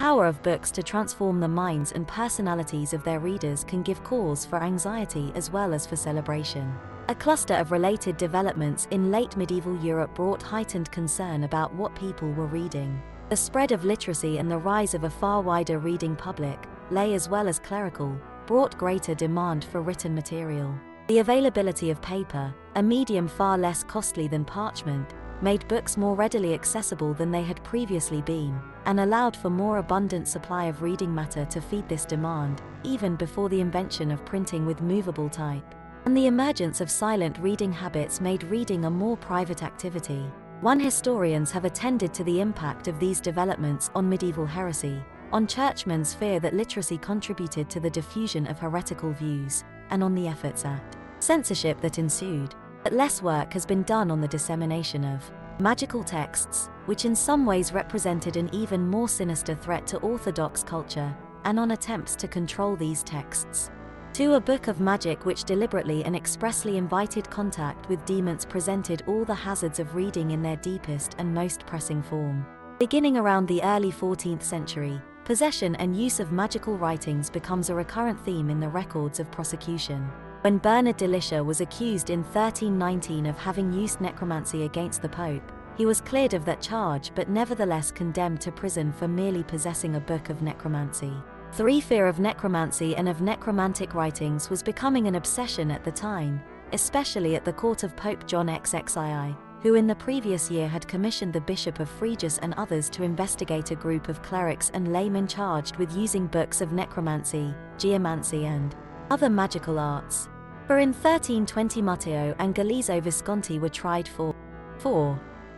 power of books to transform the minds and personalities of their readers can give cause for anxiety as well as for celebration. A cluster of related developments in late medieval Europe brought heightened concern about what people were reading. The spread of literacy and the rise of a far wider reading public, lay as well as clerical, brought greater demand for written material. The availability of paper, a medium far less costly than parchment, made books more readily accessible than they had previously been, and allowed for more abundant supply of reading matter to feed this demand, even before the invention of printing with movable type. And the emergence of silent reading habits made reading a more private activity. Historians have attended to the impact of these developments on medieval heresy, on churchmen's fear that literacy contributed to the diffusion of heretical views, and on the efforts at censorship that ensued. But less work has been done on the dissemination of magical texts, which in some ways represented an even more sinister threat to orthodox culture, and on attempts to control these texts. A book of magic which deliberately and expressly invited contact with demons presented all the hazards of reading in their deepest and most pressing form. Beginning around the early 14th century, possession and use of magical writings becomes a recurrent theme in the records of prosecution. When Bernard de Liscia was accused in 1319 of having used necromancy against the Pope, he was cleared of that charge but nevertheless condemned to prison for merely possessing a book of necromancy. Fear of necromancy and of necromantic writings was becoming an obsession at the time, especially at the court of Pope John XXII, who in the previous year had commissioned the Bishop of Frejus and others to investigate a group of clerics and laymen charged with using books of necromancy, geomancy and other magical arts. For in 1320 Matteo and Galeazzo Visconti were tried for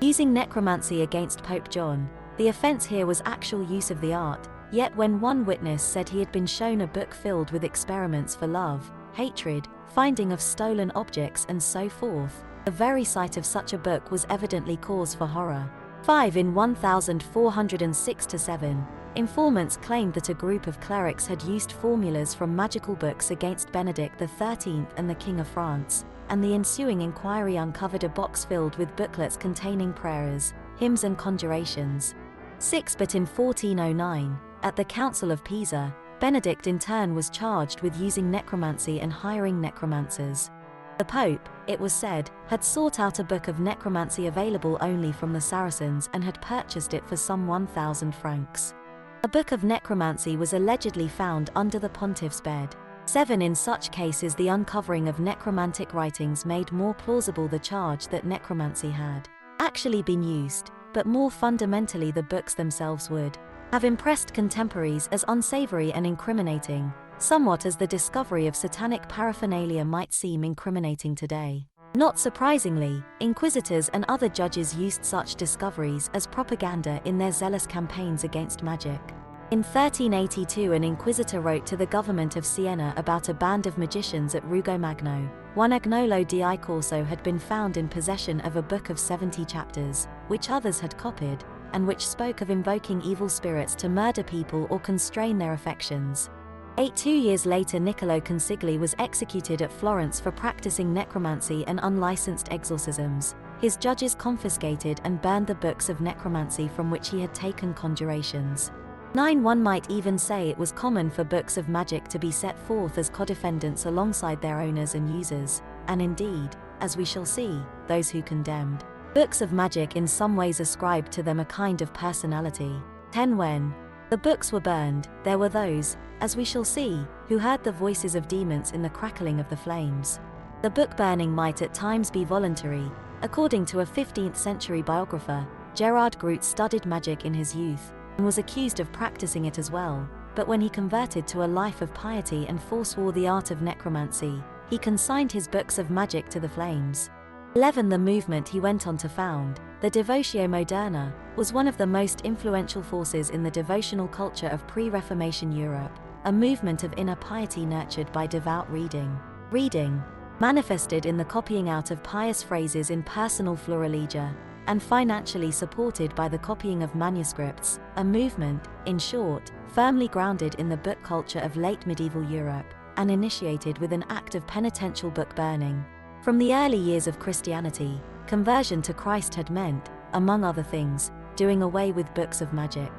using necromancy against Pope John. The offense here was actual use of the art. Yet when one witness said he had been shown a book filled with experiments for love, hatred, finding of stolen objects and so forth, the very sight of such a book was evidently cause for horror. In 1406-7, informants claimed that a group of clerics had used formulas from magical books against Benedict XIII and the King of France, and the ensuing inquiry uncovered a box filled with booklets containing prayers, hymns and conjurations. But in 1409, at the Council of Pisa, Benedict in turn was charged with using necromancy and hiring necromancers. The Pope, it was said, had sought out a book of necromancy available only from the Saracens and had purchased it for some 1,000 francs. A book of necromancy was allegedly found under the pontiff's bed. In such cases the uncovering of necromantic writings made more plausible the charge that necromancy had actually been used, but more fundamentally the books themselves would have impressed contemporaries as unsavory and incriminating, somewhat as the discovery of satanic paraphernalia might seem incriminating today. Not surprisingly, inquisitors and other judges used such discoveries as propaganda in their zealous campaigns against magic. In 1382 an inquisitor wrote to the government of Siena about a band of magicians at Rugo Magno. One Agnolo di Corso had been found in possession of a book of 70 chapters, which others had copied, and which spoke of invoking evil spirits to murder people or constrain their affections. 2 years later Niccolo Consigli was executed at Florence for practicing necromancy and unlicensed exorcisms. His judges confiscated and burned the books of necromancy from which he had taken conjurations. One might even say it was common for books of magic to be set forth as co-defendants alongside their owners and users, and indeed, as we shall see, those who condemned books of magic in some ways ascribed to them a kind of personality. When the books were burned, there were those, as we shall see, who heard the voices of demons in the crackling of the flames. The book burning might at times be voluntary. According to a 15th century biographer, Gerard Groot studied magic in his youth, and was accused of practicing it as well, but when he converted to a life of piety and forswore the art of necromancy, he consigned his books of magic to the flames. The movement he went on to found, the Devotio Moderna, was one of the most influential forces in the devotional culture of pre-Reformation Europe, a movement of inner piety nurtured by devout reading. Manifested in the copying out of pious phrases in personal florilegia, and financially supported by the copying of manuscripts, a movement, in short, firmly grounded in the book culture of late medieval Europe, and initiated with an act of penitential book burning. From the early years of Christianity, conversion to Christ had meant, among other things, doing away with books of magic.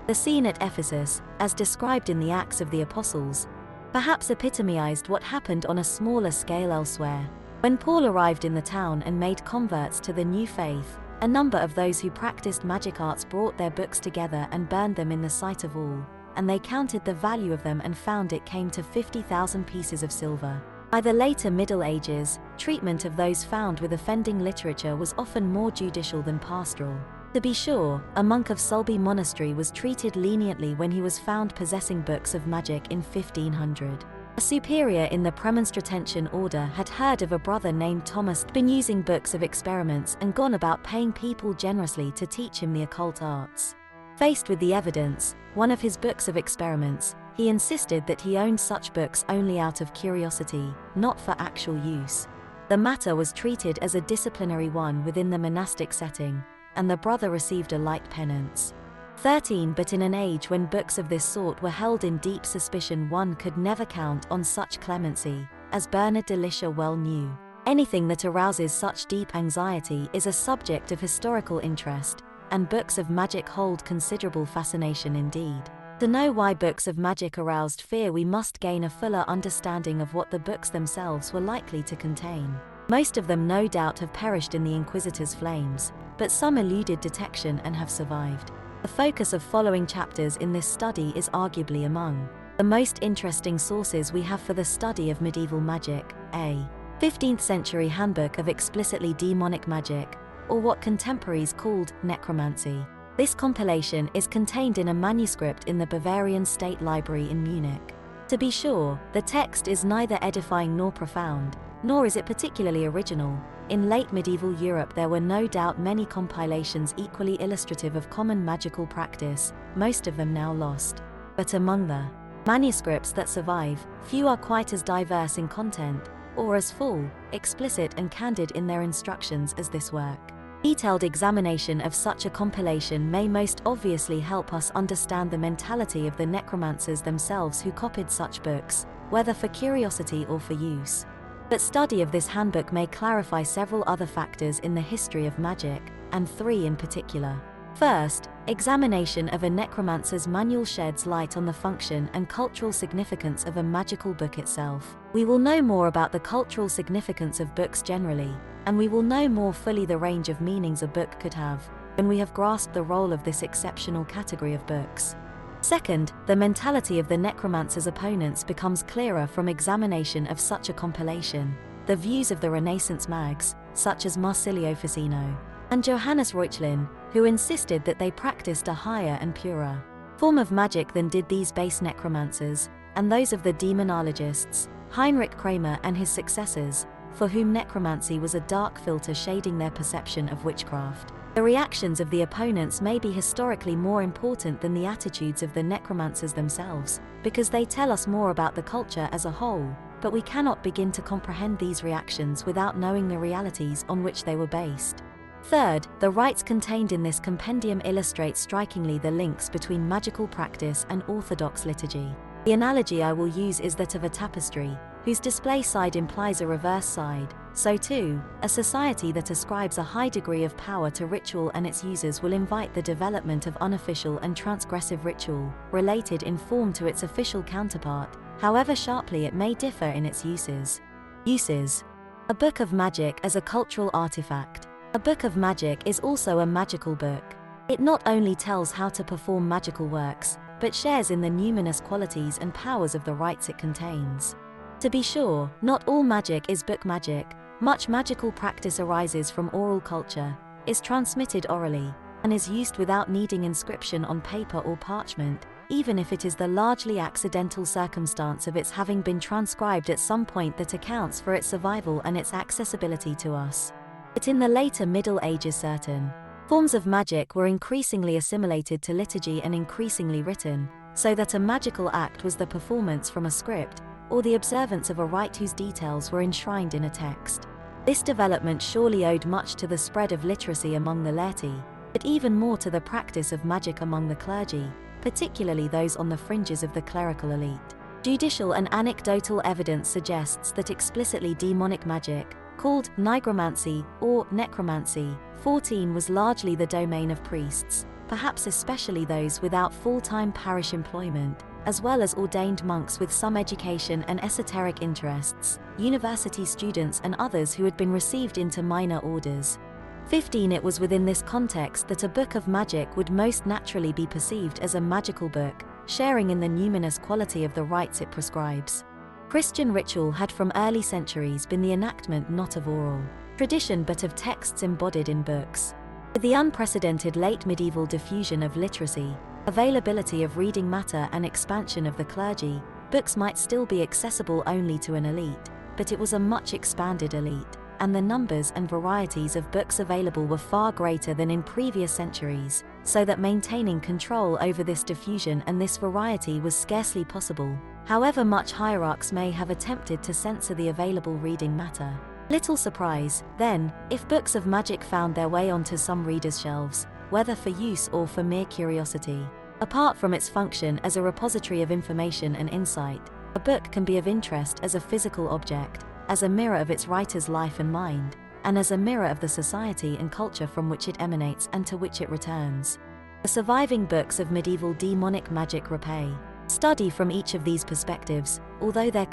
The scene at Ephesus, as described in the Acts of the Apostles, perhaps epitomized what happened on a smaller scale elsewhere. When Paul arrived in the town and made converts to the new faith, a number of those who practiced magic arts brought their books together and burned them in the sight of all, and they counted the value of them and found it came to 50,000 pieces of silver. By the later Middle Ages, treatment of those found with offending literature was often more judicial than pastoral. To be sure, a monk of Sulby Monastery was treated leniently when he was found possessing books of magic in 1500. A superior in the Premonstratensian order had heard of a brother named Thomas been using books of experiments and gone about paying people generously to teach him the occult arts. Faced with the evidence, one of his books of experiments, he insisted that he owned such books only out of curiosity, not for actual use. The matter was treated as a disciplinary one within the monastic setting, and the brother received a light penance. 13 But in an age when books of this sort were held in deep suspicion, one could never count on such clemency, as Bernard de Liscia well knew. Anything that arouses such deep anxiety is a subject of historical interest, and books of magic hold considerable fascination indeed. To know why books of magic aroused fear, we must gain a fuller understanding of what the books themselves were likely to contain. Most of them no doubt have perished in the Inquisitor's flames, but some eluded detection and have survived. The focus of following chapters in this study is arguably among the most interesting sources we have for the study of medieval magic, a 15th century handbook of explicitly demonic magic, or what contemporaries called necromancy. This compilation is contained in a manuscript in the Bavarian State Library in Munich. To be sure, the text is neither edifying nor profound, nor is it particularly original. In late medieval Europe there were no doubt many compilations equally illustrative of common magical practice, most of them now lost. But among the manuscripts that survive, few are quite as diverse in content, or as full, explicit and candid in their instructions as this work. Detailed examination of such a compilation may most obviously help us understand the mentality of the necromancers themselves who copied such books, whether for curiosity or for use. But study of this handbook may clarify several other factors in the history of magic, and 3 in particular. First, examination of a necromancer's manual sheds light on the function and cultural significance of a magical book itself. We will know more about the cultural significance of books generally, and we will know more fully the range of meanings a book could have, when we have grasped the role of this exceptional category of books. Second, the mentality of the necromancer's opponents becomes clearer from examination of such a compilation. The views of the Renaissance mags, such as Marsilio Ficino and Johannes Reuchlin, who insisted that they practiced a higher and purer form of magic than did these base necromancers, and those of the demonologists, Heinrich Kramer and his successors, for whom necromancy was a dark filter shading their perception of witchcraft. The reactions of the opponents may be historically more important than the attitudes of the necromancers themselves, because they tell us more about the culture as a whole, but we cannot begin to comprehend these reactions without knowing the realities on which they were based. Third, the rites contained in this compendium illustrate strikingly the links between magical practice and orthodox liturgy. The analogy I will use is that of a tapestry, whose display side implies a reverse side. So too, a society that ascribes a high degree of power to ritual and its users will invite the development of unofficial and transgressive ritual, related in form to its official counterpart, however sharply it may differ in its uses. Uses. A book of magic as a cultural artifact. A book of magic is also a magical book. It not only tells how to perform magical works, but shares in the numinous qualities and powers of the rites it contains. To be sure, not all magic is book magic. Much magical practice arises from oral culture, is transmitted orally, and is used without needing inscription on paper or parchment, even if it is the largely accidental circumstance of its having been transcribed at some point that accounts for its survival and its accessibility to us. But in the later Middle Ages certain forms of magic were increasingly assimilated to liturgy and increasingly written, so that a magical act was the performance from a script, or the observance of a rite whose details were enshrined in a text. This development surely owed much to the spread of literacy among the laity, but even more to the practice of magic among the clergy, particularly those on the fringes of the clerical elite. Judicial and anecdotal evidence suggests that explicitly demonic magic, called nigromancy or necromancy, 14 was largely the domain of priests, perhaps especially those without full-time parish employment, as well as ordained monks with some education and esoteric interests, university students and others who had been received into minor orders. 15. It was within this context that a book of magic would most naturally be perceived as a magical book, sharing in the numinous quality of the rites it prescribes. Christian ritual had from early centuries been the enactment not of oral tradition but of texts embodied in books. With the unprecedented late medieval diffusion of literacy, availability of reading matter and expansion of the clergy, books might still be accessible only to an elite, but it was a much expanded elite, and the numbers and varieties of books available were far greater than in previous centuries, so that maintaining control over this diffusion and this variety was scarcely possible, however much hierarchs may have attempted to censor the available reading matter. Little surprise, then, if books of magic found their way onto some readers' shelves, whether for use or for mere curiosity. Apart from its function as a repository of information and insight, a book can be of interest as a physical object, as a mirror of its writer's life and mind, and as a mirror of the society and culture from which it emanates and to which it returns. The surviving books of medieval demonic magic repay study from each of these perspectives, although their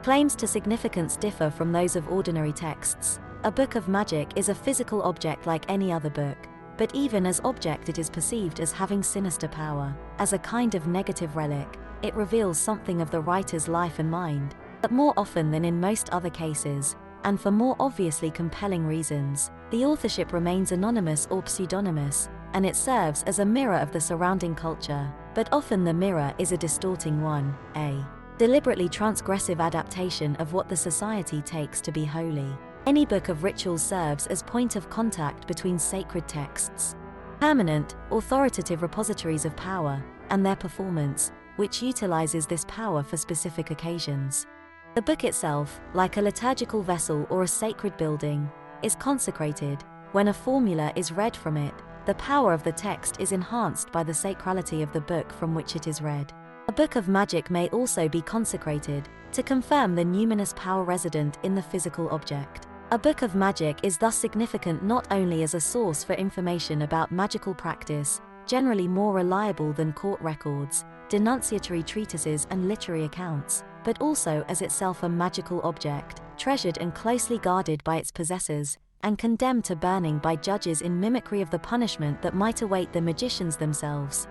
claims to significance differ from those of ordinary texts. A book of magic is a physical object like any other book, but even as object it is perceived as having sinister power. As a kind of negative relic, it reveals something of the writer's life and mind, but more often than in most other cases, and for more obviously compelling reasons, the authorship remains anonymous or pseudonymous, and it serves as a mirror of the surrounding culture, but often the mirror is a distorting one, a deliberately transgressive adaptation of what the society takes to be holy. Any book of rituals serves as point of contact between sacred texts, permanent, authoritative repositories of power, and their performance, which utilizes this power for specific occasions. The book itself, like a liturgical vessel or a sacred building, is consecrated. When a formula is read from it, the power of the text is enhanced by the sacrality of the book from which it is read. A book of magic may also be consecrated, to confirm the numinous power resident in the physical object. A book of magic is thus significant not only as a source for information about magical practice, generally more reliable than court records, denunciatory treatises and literary accounts, but also as itself a magical object, treasured and closely guarded by its possessors, and condemned to burning by judges in mimicry of the punishment that might await the magicians themselves.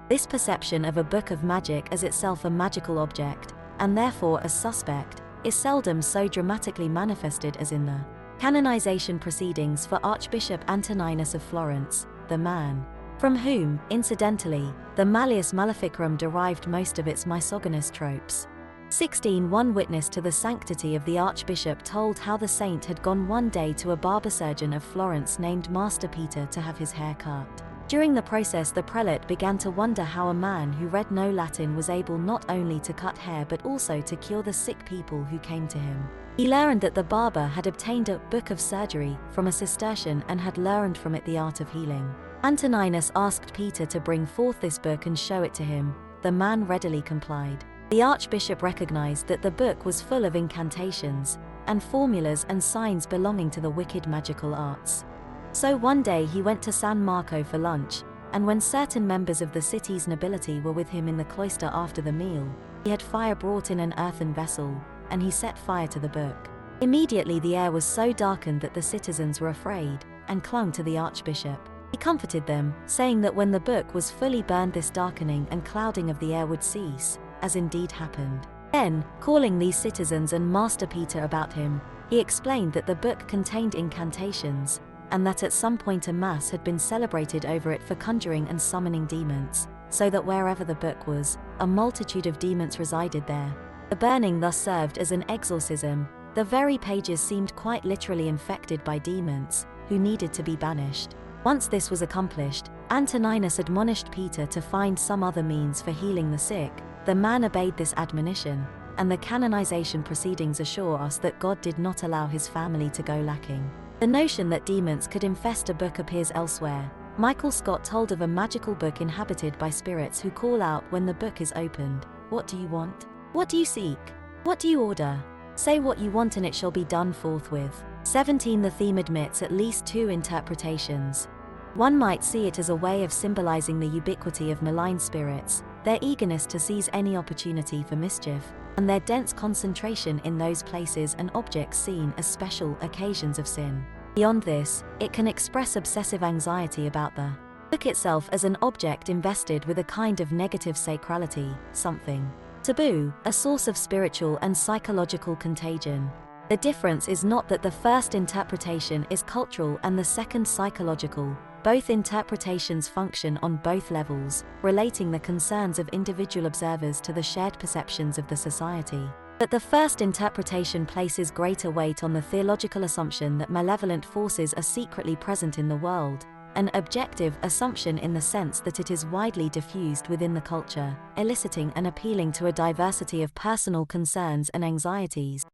This perception of a book of magic as itself a magical object, and therefore as suspect, is seldom so dramatically manifested as in the canonization proceedings for Archbishop Antoninus of Florence, the man from whom, incidentally, the Malleus Maleficarum derived most of its misogynist tropes. 16. One witness to the sanctity of the archbishop told how the saint had gone one day to a barber surgeon of Florence named Master Peter to have his hair cut. During the process, the prelate began to wonder how a man who read no Latin was able not only to cut hair but also to cure the sick people who came to him. He learned that the barber had obtained a book of surgery from a Cistercian and had learned from it the art of healing. Antoninus asked Peter to bring forth this book and show it to him. The man readily complied. The archbishop recognized that the book was full of incantations and formulas and signs belonging to the wicked magical arts. So one day he went to San Marco for lunch, and when certain members of the city's nobility were with him in the cloister after the meal, he had fire brought in an earthen vessel, and he set fire to the book. Immediately the air was so darkened that the citizens were afraid, and clung to the archbishop. He comforted them, saying that when the book was fully burned this darkening and clouding of the air would cease, as indeed happened. Then, calling these citizens and Master Peter about him, he explained that the book contained incantations, and that at some point a mass had been celebrated over it for conjuring and summoning demons, so that wherever the book was, a multitude of demons resided there. The burning thus served as an exorcism. The very pages seemed quite literally infected by demons, who needed to be banished. Once this was accomplished, Antoninus admonished Peter to find some other means for healing the sick. The man obeyed this admonition, and the canonization proceedings assure us that God did not allow his family to go lacking. The notion that demons could infest a book appears elsewhere. Michael Scott told of a magical book inhabited by spirits who call out when the book is opened, "What do you want? What do you seek? What do you order? Say what you want and it shall be done forthwith." 17. The theme admits at least two interpretations. One might see it as a way of symbolizing the ubiquity of malign spirits, their eagerness to seize any opportunity for mischief, and their dense concentration in those places and objects seen as special occasions of sin. Beyond this, it can express obsessive anxiety about the book itself as an object invested with a kind of negative sacrality, something taboo, a source of spiritual and psychological contagion. The difference is not that the first interpretation is cultural and the second psychological. Both interpretations function on both levels, relating the concerns of individual observers to the shared perceptions of the society. But the first interpretation places greater weight on the theological assumption that malevolent forces are secretly present in the world, an objective assumption in the sense that it is widely diffused within the culture, eliciting and appealing to a diversity of personal concerns and anxieties.